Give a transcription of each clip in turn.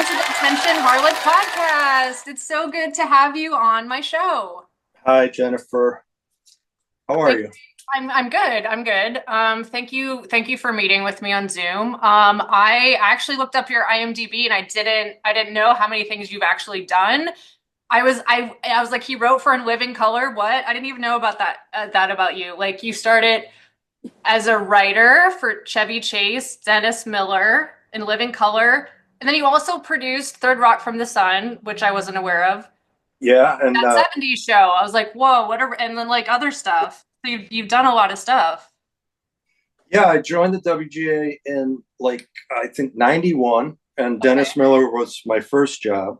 to the Attention Harlot Podcast. It's so good to have you on my show. Hi, Jennifer. How are you? I'm good. I'm good. Thank you for meeting with me on Zoom. I actually looked up your IMDb and I didn't know how many things you've actually done. I was like, he wrote for In Living Color. What? I didn't even know about that about you. Like, you started as a writer for Chevy Chase, Dennis Miller, In Living Color, and then you also produced Third Rock from the Sun, which I wasn't aware of. Yeah, and That 70's show. I was like, whoa, whatever. And then like other stuff. So you've done a lot of stuff. yeah, I joined the WGA in I think 91, and Okay. Dennis Miller was my first job.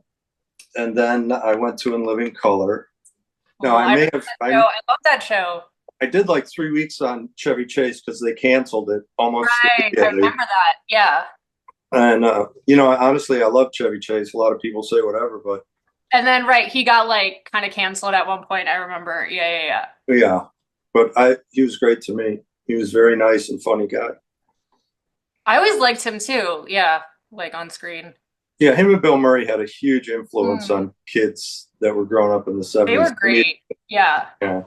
And then I went to In Living Color. Now Cool. I I may remember have that show. I love that show. I did like 3 weeks on Chevy Chase because they canceled it almost Right. I immediately. remember that. Yeah. And honestly, I love Chevy Chase. A lot of people say whatever, but And then right, he got like kind of canceled at one point. I remember. Yeah. yeah, but I he was great to me. He was very nice and funny guy. I always liked him too. Yeah. Like on screen. Yeah, him and Bill Murray had a huge influence Hmm. on kids that were growing up in the They were 70's. great. Yeah. Yeah.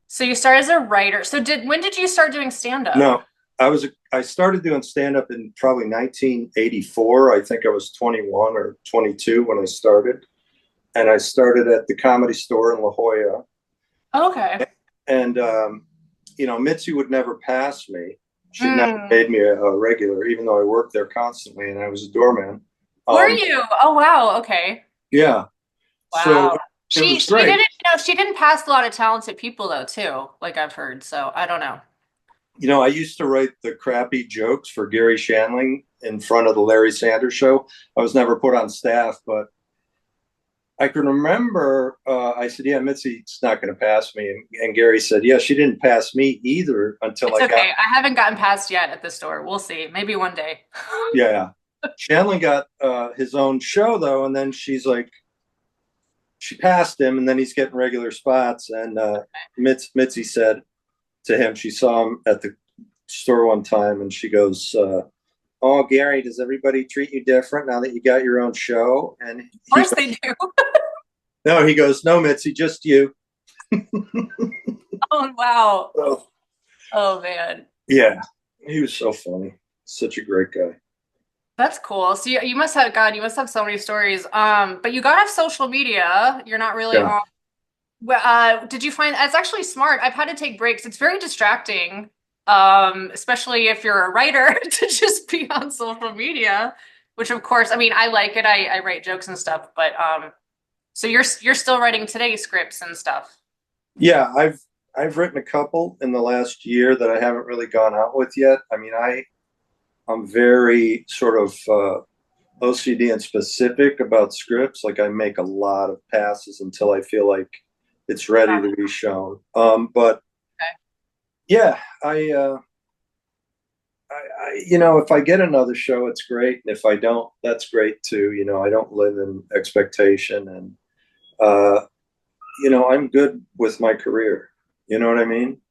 So you started as a writer. So when did you start doing stand up? No, I started doing stand up in probably 1984. I think I was 21 or 22 when I started. And I started at the Comedy Store in La Jolla. Okay. And Mitzi would never pass me. She never Mm. made me a regular, even though I worked there constantly and I was a doorman. Were Um, you? Oh wow. Okay. yeah. So Wow. it She was she great. didn't she didn't pass a lot of talented people though too, like I've heard. So I don't know. I used to write the crappy jokes for Gary Shandling in front of the Larry Sanders Show. I was never put on staff, but I can remember I said, "Yeah, Mitzi's not going to pass me," and Gary said, "Yeah, she didn't pass me either until It's I got." okay. I haven't gotten past yet at the store. We'll see. Maybe one day. Yeah, Shandling got his own show though, and then she passed him, and then he's getting regular spots. And Mitzi said to him, she saw him at the store one time, and she goes, "Oh, Gary, does everybody treat you different now that you got your own show?" And Of he course goes, they do. "No," he goes, "No, Mitzi, just you." Oh wow. Oh, Oh man. yeah, he was so funny. Such a great guy. That's cool. So you must have God, you must have so many stories. But you got off social media. You're not really Yeah. on. Well, did you find that's actually smart? I've had to take breaks. It's very distracting, especially if you're a writer, to just be on social media, which of course, I mean, I like it. I write jokes and stuff, but so you're still writing today's scripts and stuff. Yeah, I've written a couple in the last year that I haven't really gone out with yet. I mean, I'm very sort of OCD and specific about scripts. Like I make a lot of passes until I feel like it's ready to be shown. But Okay. yeah, if I get another show, it's great, and if I don't, that's great too. I don't live in expectation, and uh, I'm good with my career. You know what I mean?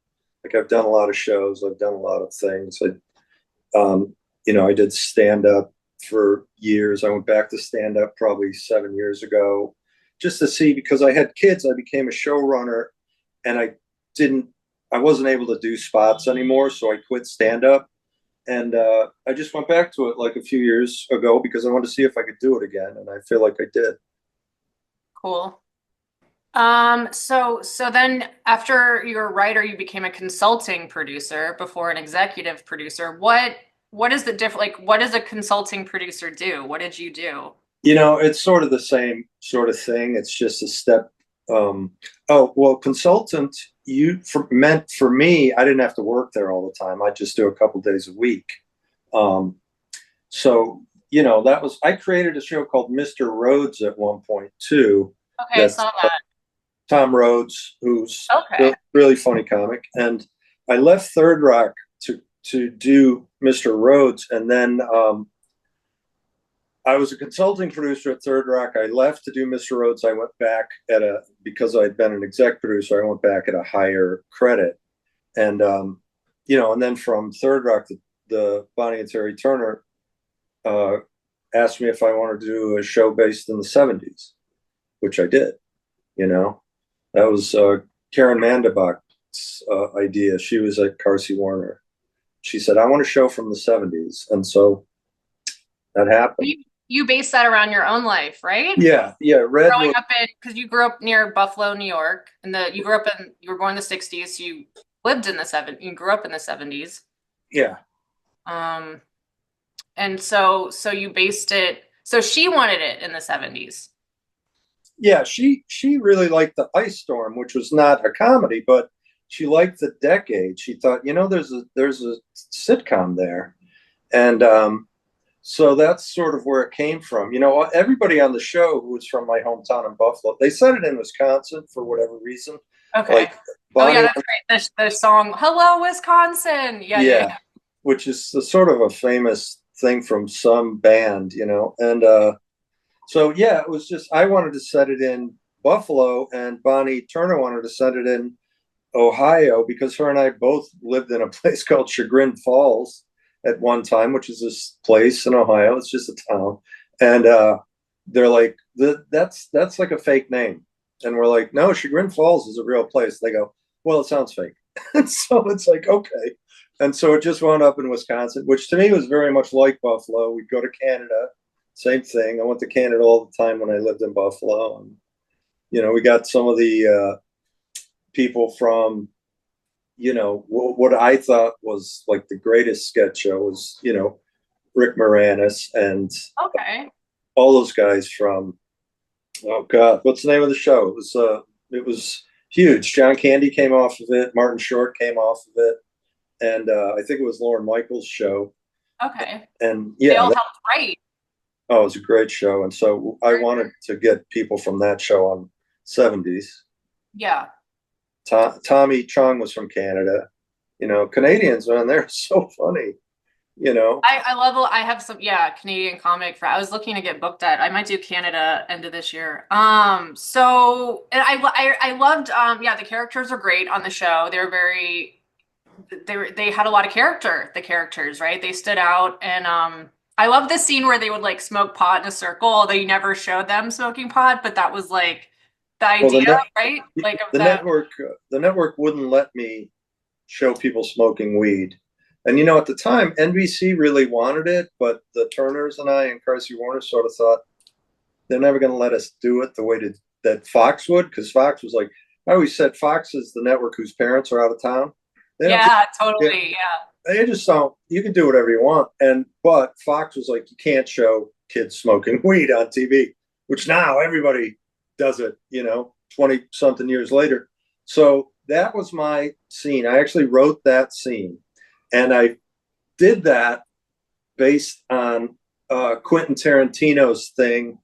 Like I've done a lot of shows, I've done a lot of things. I did stand up for years. I went back to stand up probably 7 years ago, just to see because I had kids. I became a showrunner, and didn't. I wasn't able to do spots anymore, so I quit stand up, and I just went back to it like a few years ago because I wanted to see if I could do it again, and I feel like I did. Cool. So then after you were a writer, you became a consulting producer before an executive producer. What is the difference? Like, what does a consulting producer do? What did you do? It's sort of the same sort of thing. It's just a step. Oh, well, consultant, meant for me, I didn't have to work there all the time. I just do a couple days a week. Um, so, I created a show called Mr. Rhodes at one point too. Okay, I That's saw that. Tom Rhodes, who's Okay. really funny comic. And I left Third Rock to do Mr. Rhodes, and then I was a consulting producer at Third Rock. I left to do Mr. Rhodes. I went back because I'd been an exec producer, I went back at a higher credit. And, and then from Third Rock, the Bonnie and Terry Turner uh, asked me if I wanted to do a show based in the 70s, which I did. You know, that was Karen Mandebach's idea. She was at Carsey Warner. She said, I want a show from the 70s. And so that happened. You based that around your own life, right? Yeah. Growing up in, because you grew up near Buffalo, New York, and you were born in the 60s, so you lived in the you grew up in the 70s. Yeah. And so you based it, so she wanted it in the 70s. Yeah, she really liked the Ice Storm, which was not a comedy, but she liked the decade. She thought, there's a sitcom there. And so that's sort of where it came from. Everybody on the show who was from my hometown in Buffalo, they said it in Wisconsin for whatever reason. Okay. Like that's great. The song "Hello, Wisconsin." Yeah. Which is sort of a famous thing from some band, and so yeah, it was just I wanted to set it in Buffalo, and Bonnie Turner wanted to set it in Ohio because her and I both lived in a place called Chagrin Falls at one time, which is this place in Ohio. It's just a town. And they're like, that's like a fake name. And we're like, no, Chagrin Falls is a real place. They go, well, it sounds fake. And so it's like, okay. And so it just wound up in Wisconsin, which to me was very much like Buffalo. We'd go to Canada, same thing. I went to Canada all the time when I lived in Buffalo. And, we got some of the people from, what I thought was like the greatest sketch show was, Rick Moranis and all those guys from, oh God, what's the name of the show? It was huge. John Candy came off of it. Martin Short came off of it. And I think it was Lorne Michaels' show. Okay. And yeah. They all helped write. Oh, it was a great show. And so I wanted to get people from that show on 70s. Yeah. Tommy Chong was from Canada. Canadians, man, they're so funny. I have some Canadian comic I was looking to get booked at. I might do Canada end of this year. So and I loved the characters are great on the show. They had a lot of character, the characters, right? They stood out. And I love the scene where they would like smoke pot in a circle, although you never showed them smoking pot, but that was like the idea, right? Like the network wouldn't let me show people smoking weed. And at the time, NBC really wanted it, but the Turners and I and Carsey Warner sort of thought they're never going to let us do it the way that Fox would, because Fox was like, I always said Fox is the network whose parents are out of town. Totally. They just don't. You can do whatever you want, but Fox was like, you can't show kids smoking weed on TV, which now everybody does it. 20-something years later. So that was my scene. I actually wrote that scene. And I did that based on Quentin Tarantino's thing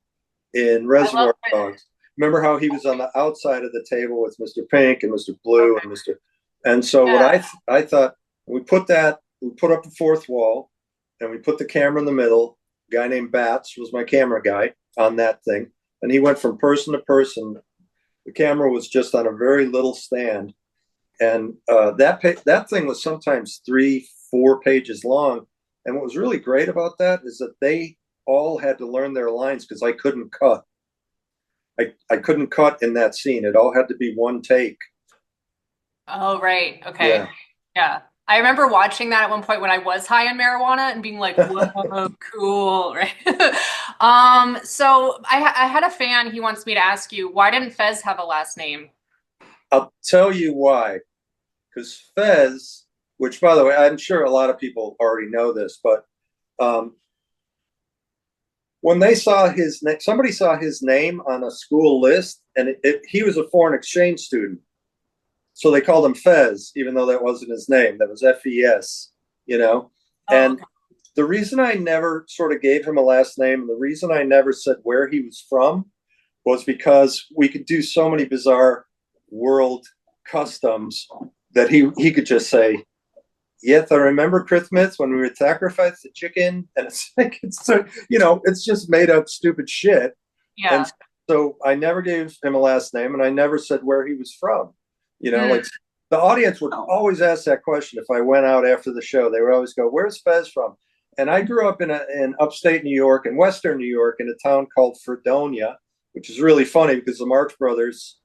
in Reservoir Dogs. Remember how he was on the outside of the table with Mr. Pink and Mr. Blue and Mr. And so what I thought, we put up the fourth wall and we put the camera in the middle. A guy named Bats was my camera guy on that thing. And he went from person to person. The camera was just on a very little stand. And that thing was sometimes 3-4 pages long. And what was really great about that is that they all had to learn their lines because I couldn't cut. I couldn't cut in that scene. It all had to be one take. Oh, right. Okay. Yeah. I remember watching that at one point when I was high on marijuana and being like, whoa, cool. Right. So I had a fan. He wants me to ask you, why didn't Fez have a last name? I'll tell you why. Because Fez, which, by the way, I'm sure a lot of people already know this, but when they saw his name, somebody saw his name on a school list, and he was a foreign exchange student. So they called him Fez, even though that wasn't his name. That was Fes, And the reason I never sort of gave him a last name, and the reason I never said where he was from, was because we could do so many bizarre world customs that he could just say, yes, I remember Christmas when we would sacrifice the chicken. And it's like, it's just made up stupid shit. Yeah. And so I never gave him a last name, and I never said where he was from. Like the audience would always ask that question if I went out after the show. They would always go, where's Fez from? And I grew up in upstate New York and Western New York in a town called Fredonia, which is really funny because the Marx Brothers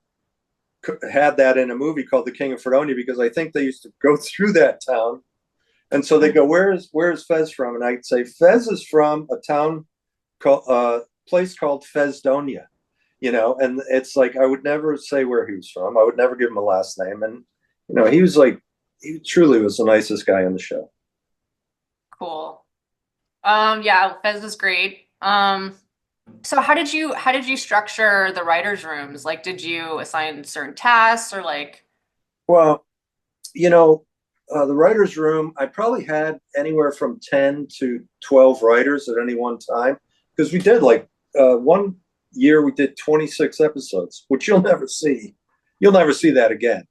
had that in a movie called The King of Fredonia, because I think they used to go through that town. And so they go, where's Fez from? And I'd say, Fez is from a town called place called Fezdonia, and it's like, I would never say where he was from. I would never give him a last name. And, he truly was the nicest guy on the show. Cool. Yeah, Fez is great. So how did you structure the writers' rooms? Like, did you assign certain tasks or like? Well, the writers' room, I probably had anywhere from 10 to 12 writers at any one time, because we did one year we did 26 episodes, which you'll never see. You'll never see that again.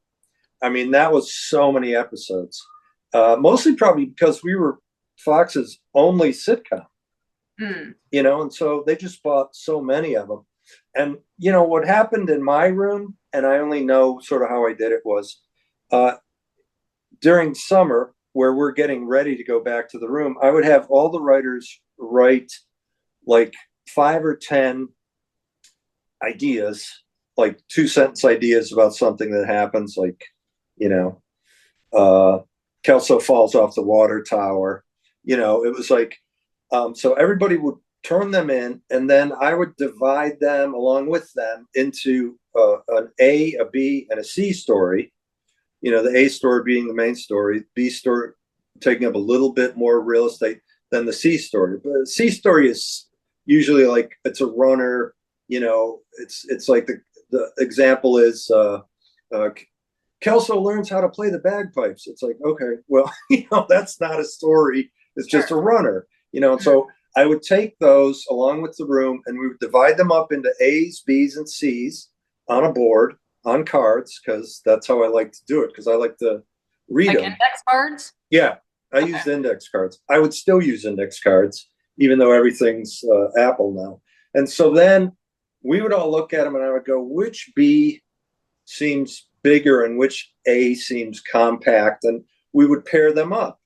I mean, that was so many episodes. Mostly probably because we were Fox's only sitcom. And so they just bought so many of them. And, what happened in my room, and I only know sort of how I did it, was during summer, where we're getting ready to go back to the room, I would have all the writers write like 5 or 10 ideas, like 2-sentence ideas about something that happens, like, Kelso falls off the water tower. It was like, so everybody would turn them in, and then I would divide them along with them into an A, a B, and a C story. The A story being the main story, B story taking up a little bit more real estate than the C story. But the C story is usually like, it's a runner. It's like the example is Kelso learns how to play the bagpipes. It's like, okay, well, that's not a story. It's just a runner. And so I would take those along with the room, and we would divide them up into A's, B's, and C's on a board, on cards, because that's how I like to do it, because I like to read them. Index cards? Yeah, I used index cards. I would still use index cards, even though everything's Apple now. And so then we would all look at them, and I would go, which B seems bigger and which A seems compact, and we would pair them up.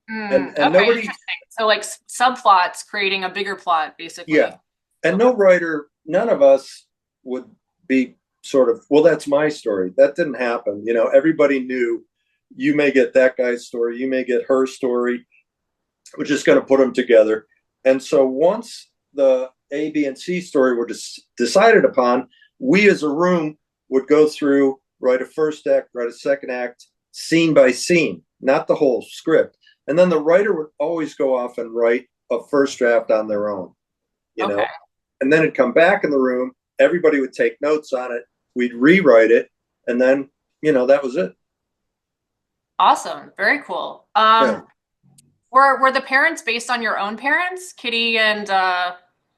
And okay, nobody, so like subplots creating a bigger plot, basically. Yeah. And no writer, none of us would be sort of, well, that's my story. That didn't happen. Everybody knew, you may get that guy's story, you may get her story. We're just going to put them together. And so once the A, B, and C story were decided upon, we as a room would go through, write a first act, write a second act, scene by scene, not the whole script. And then the writer would always go off and write a first draft on their own, Okay. and then it'd come back in the room. Everybody would take notes on it. We'd rewrite it. And then, that was it. Awesome. Very cool. Yeah. Were the parents based on your own parents, Kitty and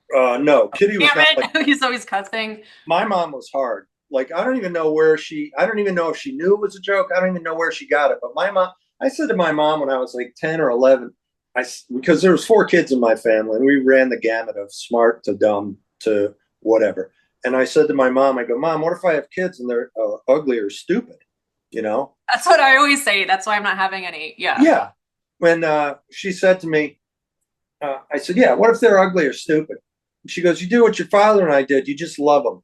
no, Kitty was not like, he's always cussing. My mom was hard. Like, I don't even know if she knew it was a joke. I don't even know where she got it. But my mom, I said to my mom when I was like 10 or 11, because there was 4 kids in my family, and we ran the gamut of smart to dumb to whatever. And I said to my mom, I go, Mom, what if I have kids and they're ugly or stupid? That's what I always say. That's why I'm not having any. Yeah. Yeah. When she said to me, I said, yeah, what if they're ugly or stupid? And she goes, you do what your father and I did. You just love them.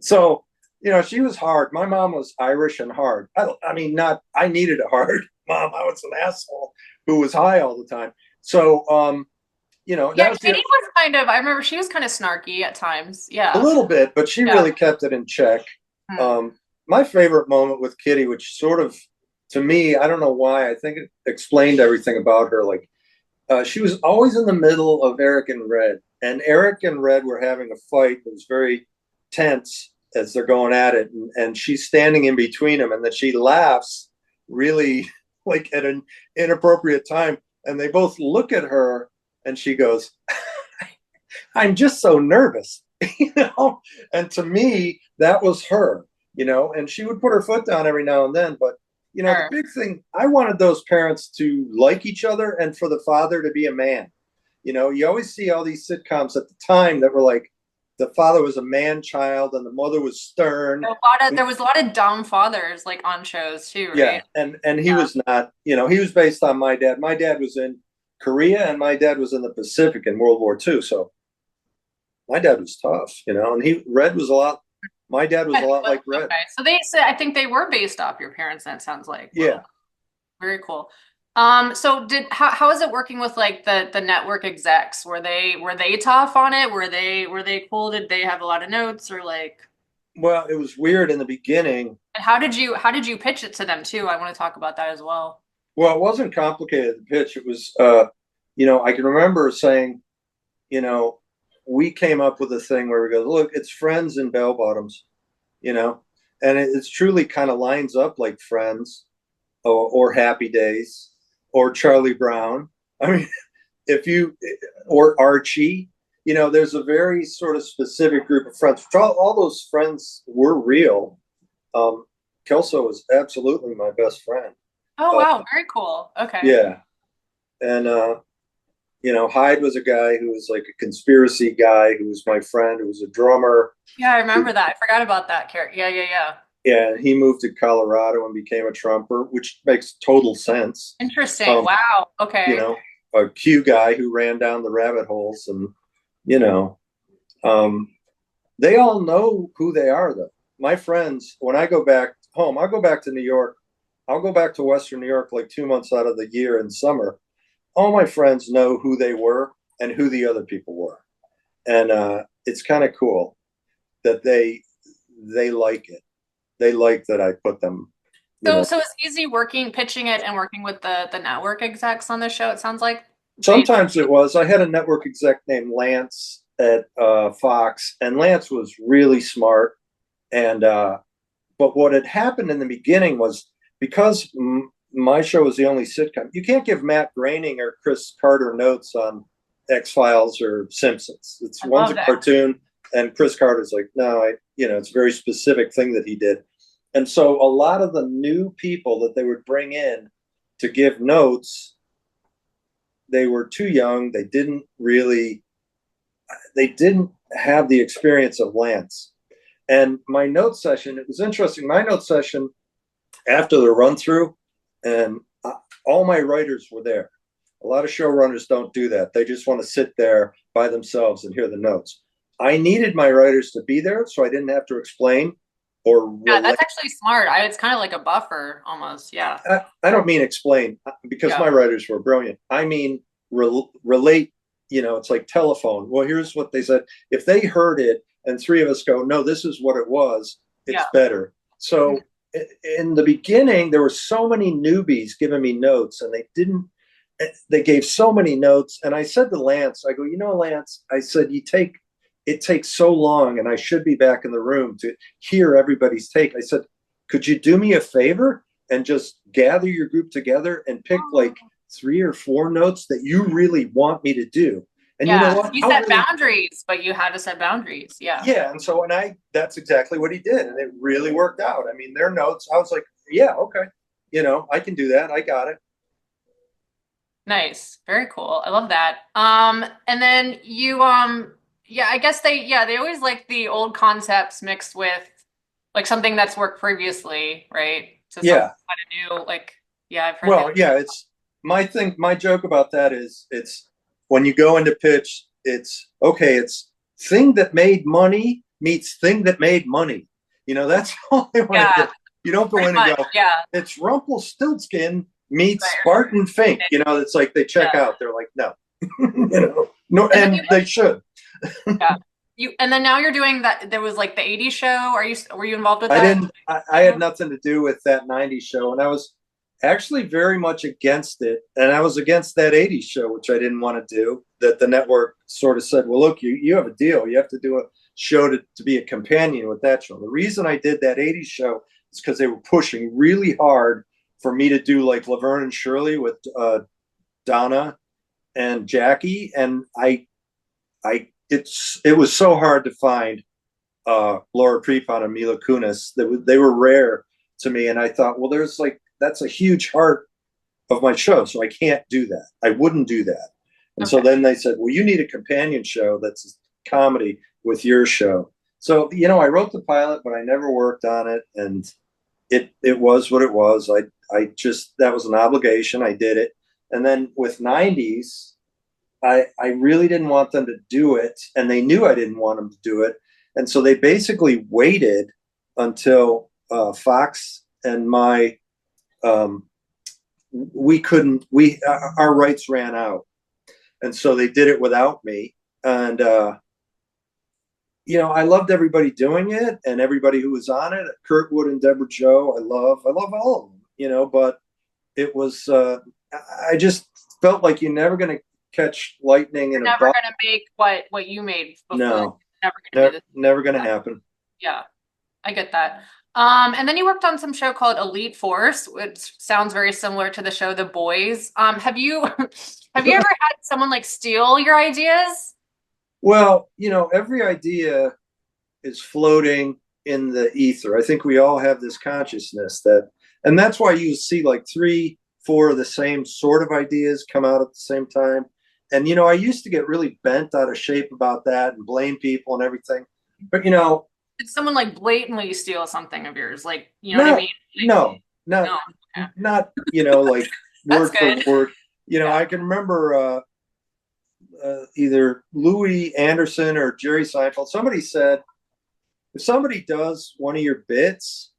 So, she was hard. My mom was Irish and hard. I needed a hard mom. I was an asshole who was high all the time. So, yeah, Kitty was kind of, I remember she was kind of snarky at times. Yeah. A little bit, but she really kept it in check. My favorite moment with Kitty, which sort of, to me, I don't know why, I think it explained everything about her. Like, she was always in the middle of Eric and Red. And Eric and Red were having a fight that was very tense as they're going at it. And she's standing in between them, and that she laughs really like at an inappropriate time. And they both look at her, and she goes, I'm just so nervous, And to me, that was her, and she would put her foot down every now and then. But, the big thing, I wanted those parents to like each other and for the father to be a man. You always see all these sitcoms at the time that were like, the father was a man child and the mother was stern. There was a lot of dumb fathers like on shows too, Yeah, right? and he was not, he was based on my dad. My dad was in Korea and my dad was in the Pacific in World War II. So my dad was tough, and Red was a lot. My dad was a lot like Red. Okay, so they said I think they were based off your parents. That sounds like Yeah. Very cool. So how is it working with like the network execs? Were they tough on it? Were they cool? Did they have a lot of notes or like? Well, it was weird in the beginning. And how did you pitch it to them too? I want to talk about that as well. Well, it wasn't complicated to pitch. It was, I can remember saying, we came up with a thing where we go, look, it's Friends and bell bottoms, and it's truly kind of lines up like Friends or Happy Days or Charlie Brown. I mean, or Archie, there's a very sort of specific group of friends. All those friends were real. Kelso was absolutely my best friend. Oh, wow. Very cool. Okay. Yeah. And, Hyde was a guy who was like a conspiracy guy who was my friend, who was a drummer. Yeah, I remember that. I forgot about that character. Yeah. Yeah, he moved to Colorado and became a trumper, which makes total sense. Interesting. Wow. Okay. A Q guy who ran down the rabbit holes, and they all know who they are. Though my friends, when I go back home, I'll go back to New York. I'll go back to Western New York like 2 months out of the year in summer. All my friends know who they were and who the other people were, and it's kind of cool that they like it. They like that I put them. So it's easy pitching it and working with the network execs on the show, it sounds like. Sometimes it was. I had a network exec named Lance at Fox, and Lance was really smart. And but what had happened in the beginning was, because my show was the only sitcom, you can't give Matt Groening or Chris Carter notes on X-Files or Simpsons. One's a cartoon, and Chris Carter's like, no, it's a very specific thing that he did. And so a lot of the new people that they would bring in to give notes, they were too young. They didn't have the experience of Lance. And my note session, it was interesting. My note session after the run through, and all my writers were there. A lot of showrunners don't do that. They just want to sit there by themselves and hear the notes. I needed my writers to be there so I didn't have to explain or relate. Yeah, that's actually smart. It's kind of like a buffer almost. Yeah. I don't mean explain, because my writers were brilliant. I mean relate. It's like telephone. Well, here's what they said. If they heard it and three of us go, no, this is what it was, it's better. So in the beginning, there were so many newbies giving me notes, and they gave so many notes. And I said to Lance, I go, Lance, I said, it takes so long, and I should be back in the room to hear everybody's take. I said, could you do me a favor and just gather your group together and pick like 3 or 4 notes that you really want me to do? And you know what? You set boundaries, but you had to set boundaries. Yeah. Yeah. And so, that's exactly what he did. And it really worked out. I mean, their notes, I was like, yeah, okay. I can do that. I got it. Nice. Very cool. I love that. And then you, I guess they always like the old concepts mixed with like something that's worked previously, right? So kind of new, like, I've heard. Well, it's my thing. My joke about that is, it's when you go into pitch, it's thing that made money meets thing that made money. That's all I want to do. You don't go in and go, it's Rumpelstiltskin meets Barton Fink. It's like they check out. They're like, no, no, and they should. And then now you're doing that. There was like the 80s show. Were you involved with that? I had nothing to do with that 90s show, and I was actually very much against it. And I was against that 80s show, which I didn't want to do. That the network sort of said, well, look, you have a deal. You have to do a show to be a companion with that show. The reason I did that 80s show is because they were pushing really hard for me to do like Laverne and Shirley with Donna and Jackie, and it was so hard to find Laura Prepon and Mila Kunis. They were rare to me, and I thought, well, that's a huge part of my show, so I can't do that. I wouldn't do that. And so then they said, well, you need a companion show that's comedy. with your show. So, you know, I wrote the pilot, but I never worked on it, and it was what it was. I just, that was an obligation. I did it. And then with 90's, I really didn't want them to do it, and they knew I didn't want them to do it. And so they basically waited until Fox and my our rights ran out, and so they did it without me. And you know, I loved everybody doing it and everybody who was on it. Kurtwood and Deborah Joe, I love all of them. You know, but it was I just felt like you're never going to catch lightning in a never going to make what you made before. No, never going to happen. Yeah, I get that. And then you worked on some show called Elite Force, which sounds very similar to the show The Boys. Have you ever had someone like steal your ideas? Well, you know, every idea is floating in the ether. I think we all have this consciousness and that's why you see like 3-4 of the same sort of ideas come out at the same time. And, you know, I used to get really bent out of shape about that and blame people and everything. But, you know, did someone like blatantly steal something of yours? Like, you know what I mean? Like, not, you know, like word for word. You know, yeah. I can remember either Louis Anderson or Jerry Seinfeld. Somebody said, if somebody does one of your bits,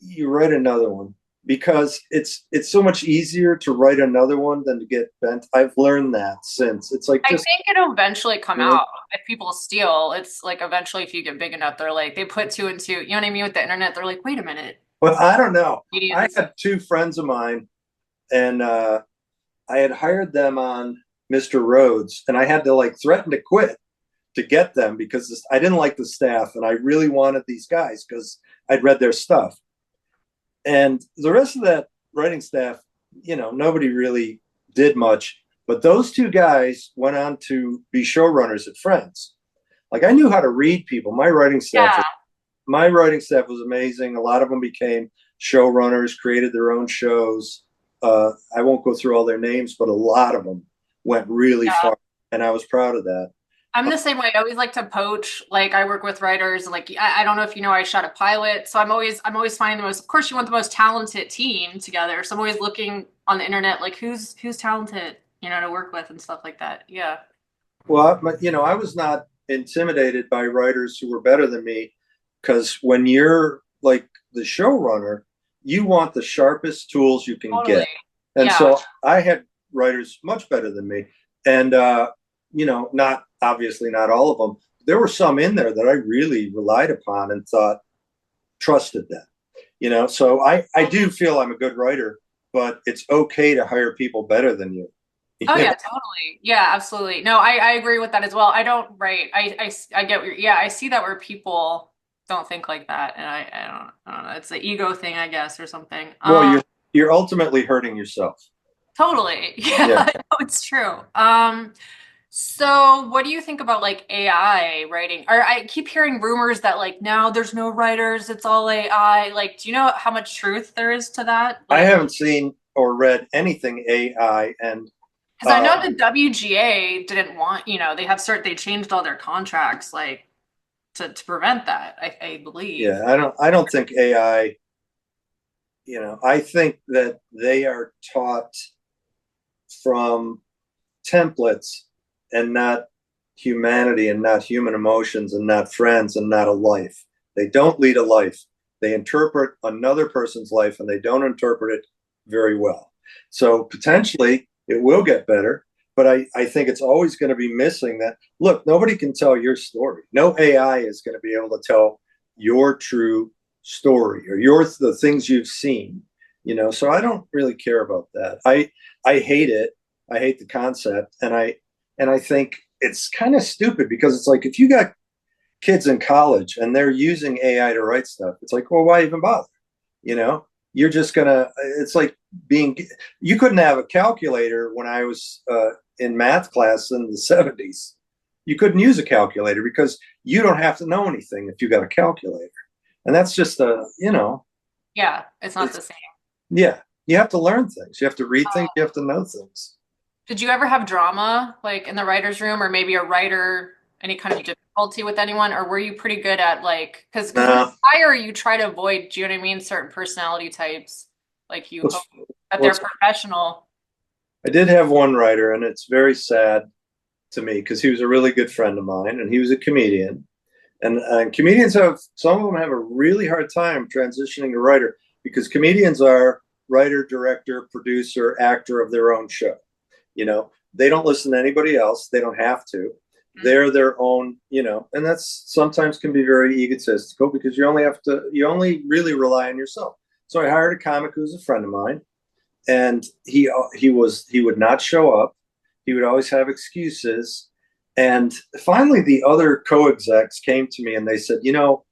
you write another one, because it's so much easier to write another one than to get bent. I've learned that since. It's like, I think it'll eventually come out. If people steal, it's like eventually if you get big enough, they're like, they put 2 and 2, you know what I mean? With the internet, they're like, wait a minute. But I don't know. I had 2 friends of mine, and I had hired them on Mr. Rhodes, and I had to like threaten to quit to get them because I didn't like the staff, and I really wanted these guys because I'd read their stuff. And the rest of that writing staff, you know, nobody really did much. But those 2 guys went on to be showrunners at Friends. Like, I knew how to read people. My writing staff was amazing. A lot of them became showrunners, created their own shows. I won't go through all their names, but a lot of them went really far, and I was proud of that. I'm the same way. I always like to poach. Like, I work with writers. Like, I don't know if you know, I shot a pilot, so I'm always finding the most. Of course, you want the most talented team together. So I'm always looking on the internet, like who's talented, you know, to work with and stuff like that. Yeah. Well, you know, I was not intimidated by writers who were better than me, because when you're like the showrunner, you want the sharpest tools you can get. And so I had writers much better than me, and you know, obviously not all of them. There were some in there that I really relied upon and trusted them, you know. So I do feel I'm a good writer, but it's okay to hire people better than you. Oh yeah, totally. Yeah, absolutely. No, I agree with that as well. I don't write. I get what I see that where people don't think like that, and I don't know. It's an ego thing, I guess, or something. Well, you're ultimately hurting yourself. Totally. Yeah. No, it's true. So what do you think about like AI writing? Or I keep hearing rumors that like now there's no writers, it's all AI. Like, do you know how much truth there is to that? Like, I haven't seen or read anything AI, and because I know the WGA didn't want, you know, they changed all their contracts like to prevent that, I believe. Yeah, I don't think AI, you know, I think that they are taught from templates and not humanity and not human emotions and not friends and not a life. They don't lead a life. They interpret another person's life, and they don't interpret it very well. So potentially it will get better, but I think it's always going to be missing that. Look, nobody can tell your story. No AI is going to be able to tell your true story or the things you've seen, you know. So I don't really care about that. I hate it. I hate the concept, and I think it's kind of stupid, because it's like, if you got kids in college and they're using AI to write stuff, it's like, well, why even bother? You know, you're just gonna. It's like you couldn't have a calculator when I was in math class in the 70's. You couldn't use a calculator because you don't have to know anything if you got a calculator, and that's just you know. Yeah, it's not the same. Yeah, you have to learn things. You have to read things. You have to know things. Did you ever have drama like in the writer's room, or maybe a writer, any kind of difficulty with anyone, or were you pretty good at like, because with Nah. fire, you try to avoid, do you know what I mean? Certain personality types, like you What's, hope that they're what's, professional. I did have one writer, and it's very sad to me because he was a really good friend of mine, and he was a comedian. And comedians have, some of them have a really hard time transitioning to writer because comedians are writer, director, producer, actor of their own show. You know, they don't listen to anybody else. They don't have to. They're their own, you know, and that's sometimes can be very egotistical because you only really rely on yourself. So I hired a comic who's a friend of mine, and he would not show up. He would always have excuses. And finally, the other co-execs came to me and they said, you know,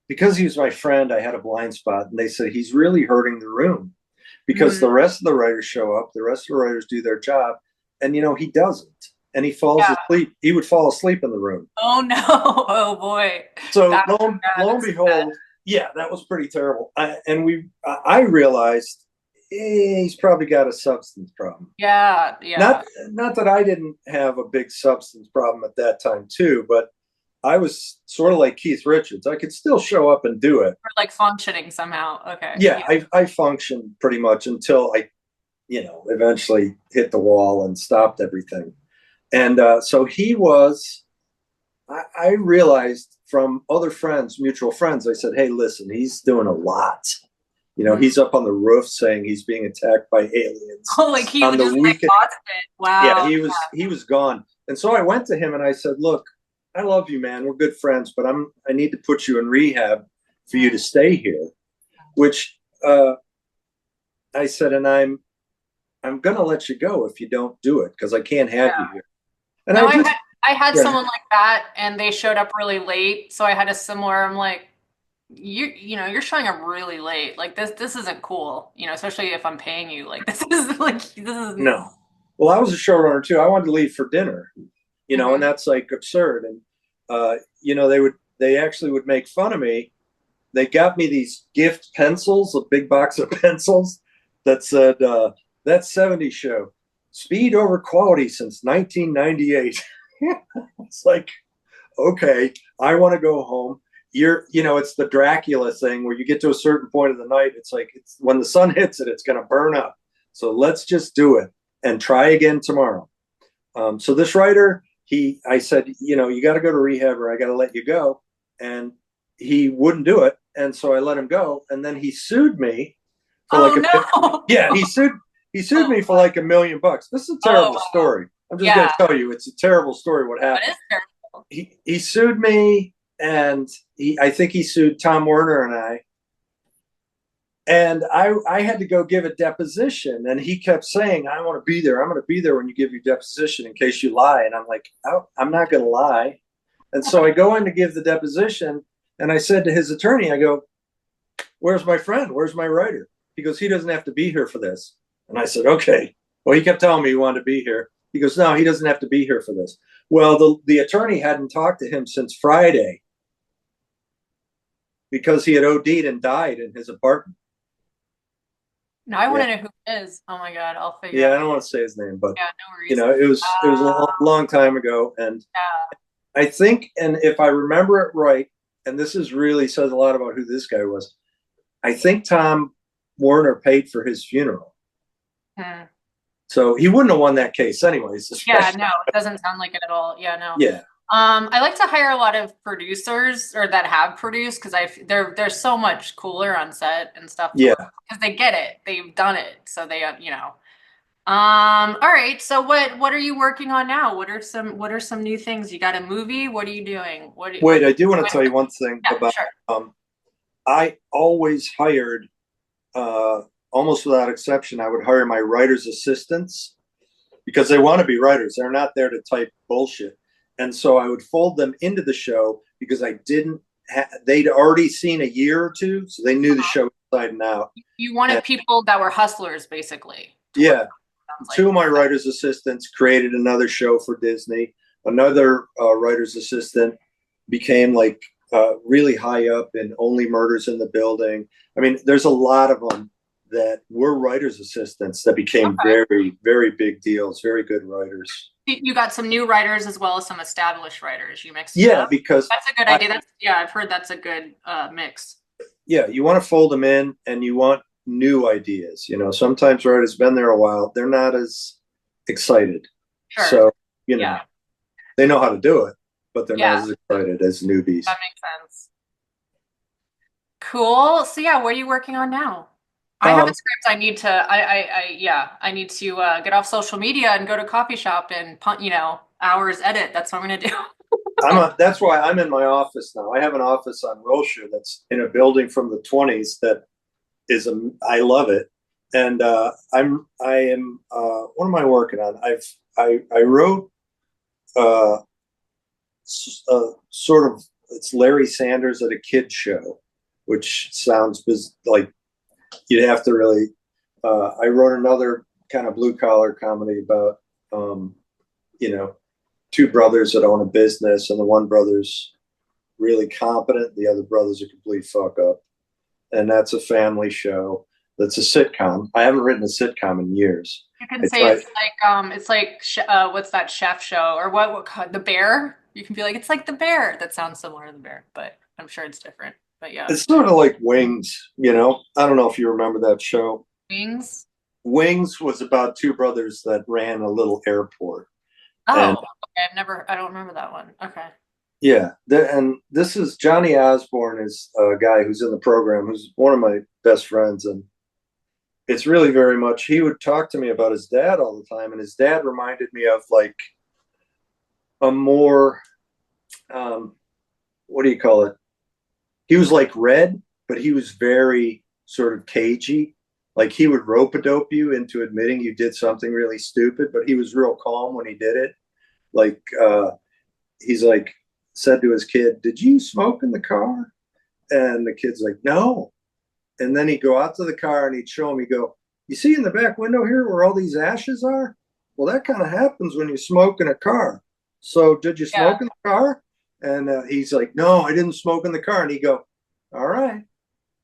because he was my friend, I had a blind spot. And they said, he's really hurting the room because the rest of the writers show up, the rest of the writers do their job. And, you know, he doesn't. And he falls asleep. He would fall asleep in the room. Oh, no. Oh, boy. So lo and behold, yeah, that was pretty terrible. I realized he's probably got a substance problem. Yeah, yeah. Not that I didn't have a big substance problem at that time too, but I was sort of like Keith Richards. I could still show up and do it. Or like functioning somehow. Okay. Yeah, I functioned pretty much until I, you know, eventually hit the wall and stopped everything. And so he was, I realized from other friends, mutual friends, I said, hey, listen, he's doing a lot. You know, he's up on the roof saying he's being attacked by aliens. Oh, like he on was the just weekend. exhausted. Wow. Yeah, he was gone. And so I went to him and I said, look, I love you, man. We're good friends, but I need to put you in rehab for you to stay here. Which I said, and I'm gonna let you go if you don't do it because I can't have you here. And no, I had someone like that, and they showed up really late. So I had a similar. I'm like, you know, you're showing up really late. Like this isn't cool. You know, especially if I'm paying you. Like this is no. Well, I was a showrunner too. I wanted to leave for dinner. You know, and that's like absurd. And you know, they actually would make fun of me. They got me these gift pencils, a big box of pencils that said that 70's show. Speed over quality since 1998. It's like, okay, I want to go home. You know, it's the Dracula thing where you get to a certain point of the night. It's like, when the sun hits it, it's going to burn up. So let's just do it and try again tomorrow. So this writer, I said, you know, you got to go to rehab or I got to let you go. And he wouldn't do it. And so I let him go. And then he sued me for he sued me for like $1 million. This is a terrible story. I'm just going to tell you, it's a terrible story. What happened? It is terrible. He sued me, and I think he sued Tom Werner and I. And I had to go give a deposition, and he kept saying, I want to be there. I'm going to be there when you give your deposition in case you lie. And I'm like, oh, I'm not going to lie. And so I go in to give the deposition, and I said to his attorney, I go, where's my friend? Where's my writer? He goes, he doesn't have to be here for this. And I said, okay. Well, he kept telling me he wanted to be here. He goes, no, he doesn't have to be here for this. Well, the attorney hadn't talked to him since Friday because he had OD'd and died in his apartment. No, I want to know who it is. Oh my God, I'll figure. Yeah, I don't want to say his name, but no worries. You know, it was a long time ago, and I think, and if I remember it right, and this is really says a lot about who this guy was. I think Tom Werner paid for his funeral. So he wouldn't have won that case anyways. Yeah, no, it doesn't sound like it at all. Yeah, no. Yeah. I like to hire a lot of producers or that have produced because they're so much cooler on set and stuff. Yeah. Because they get it. They've done it. So they, you know. All right. So what are you working on now? What are some new things? You got a movie? What are you doing? Wait, I do want to tell you one thing about sure. I always hired almost without exception, I would hire my writer's assistants because they want to be writers. They're not there to type bullshit. And so I would fold them into the show because I didn't they'd already seen a year or two, so they knew the show inside and out. You wanted people that were hustlers, basically. Yeah. Two of my writer's assistants created another show for Disney. Another writer's assistant became like really high up in Only Murders in the Building. I mean, there's a lot of them that were writer's assistants that became very, very big deals, very good writers. you got some new writers as well as some established writers. You mixed it Yeah, up. because That's a good idea. I've heard that's a good mix. Yeah, you want to fold them in, and you want new ideas. Sometimes writers been there a while, they're not as excited. Sure. So, they know how to do it, but they're not as excited as newbies. That makes sense. Cool. So what are you working on now? I have a script. I need to get off social media and go to coffee shop and hours edit. That's what I'm gonna do. That's why I'm in my office now. I have an office on Wilshire that's in a building from the 20s that is I love it. And what am I working on? I wrote sort of, it's Larry Sanders at a kid show, which sounds like you'd have to really, I wrote another kind of blue collar comedy about, two brothers that own a business, and the one brother's really competent, the other brother's a complete fuck up. And that's a family show. That's a sitcom. I haven't written a sitcom in years. You can say it's like what's that chef show or what The Bear? You can be like, it's like The Bear. That sounds similar to The Bear, but I'm sure it's different. But yeah, it's sort of like Wings. I don't know if you remember that show. Wings. Wings was about two brothers that ran a little airport. Oh, okay. I don't remember that one. Okay. Yeah, and this is Johnny Osborne is a guy who's in the program, who's one of my best friends, and it's really very much, he would talk to me about his dad all the time, and his dad reminded me of like a more, what do you call it? He was like Red, but he was very sort of cagey. Like he would rope-a-dope you into admitting you did something really stupid, but he was real calm when he did it. Like he's like said to his kid, "Did you smoke in the car?" And the kid's like, "No." And then he'd go out to the car and he'd show him, he'd go, "You see in the back window here where all these ashes are? Well, that kind of happens when you smoke in a car. So did you smoke in the car?" And he's like, "No, I didn't smoke in the car." And he'd go, "All right."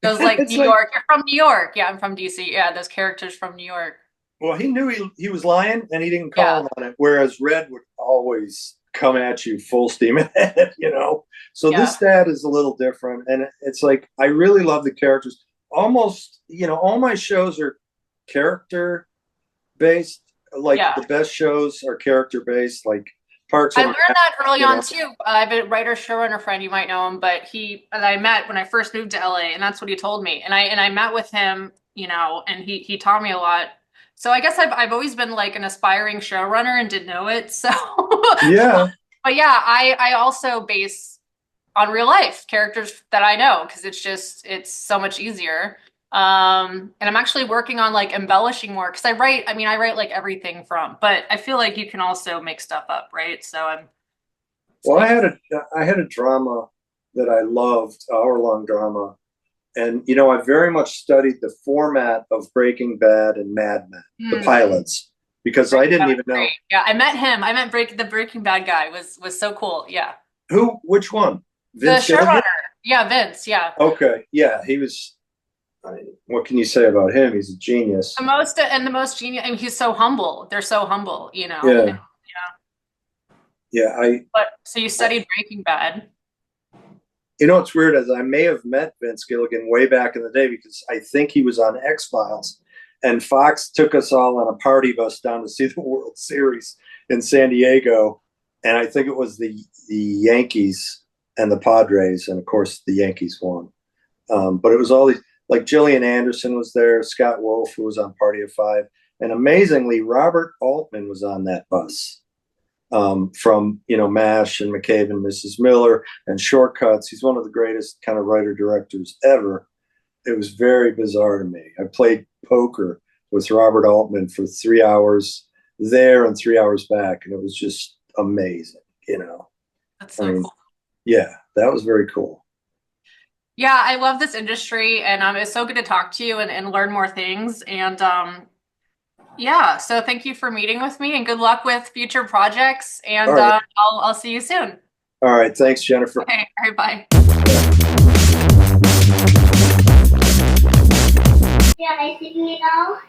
It was like New York. You're from New York. Yeah, I'm from DC. Yeah, those characters from New York. Well, he knew he was lying, and he didn't call him on it. Whereas Red would always come at you full steam ahead, So this dad is a little different, and it's like I really love the characters. Almost, all my shows are character based. Like the best shows are character based. Like Parks. I learned that early on too. I have a writer showrunner friend, you might know him, but I met when I first moved to LA, and that's what he told me. And I met with him, and he taught me a lot. So I guess I've always been like an aspiring showrunner and didn't know it. So yeah. But yeah, I also base on real life characters that I know because it's so much easier. And I'm actually working on like embellishing more because I write like everything but I feel like you can also make stuff up, right? So I had a drama that I loved, hour-long drama. And, I very much studied the format of Breaking Bad and Mad Men, the pilots, because I didn't even know. Great. Yeah, I met him. I met the Breaking Bad guy was so cool. Yeah. Who? Which one? Vince, the showrunner. Yeah, Vince. Yeah. Okay. Yeah, he was. What can you say about him? He's a genius. The most genius. I mean, he's so humble. They're so humble, Yeah. Yeah. So you studied Breaking Bad. What's weird is I may have met Vince Gilligan way back in the day because I think he was on X-Files, and Fox took us all on a party bus down to see the World Series in San Diego, and I think it was the Yankees and the Padres, and of course the Yankees won. But it was all these, like Gillian Anderson was there, Scott Wolf, who was on Party of Five, and amazingly Robert Altman was on that bus. From MASH and McCabe and Mrs. Miller and Shortcuts. He's one of the greatest kind of writer-directors ever. It was very bizarre to me. I played poker with Robert Altman for 3 hours there and 3 hours back, and it was just amazing, That's so cool. Yeah, that was very cool. Yeah, I love this industry, and it's so good to talk to you and learn more things. And yeah, so thank you for meeting with me, and good luck with future projects. And right. I'll see you soon. All right, thanks, Jennifer. Okay, all right, bye. Yeah, I see you now.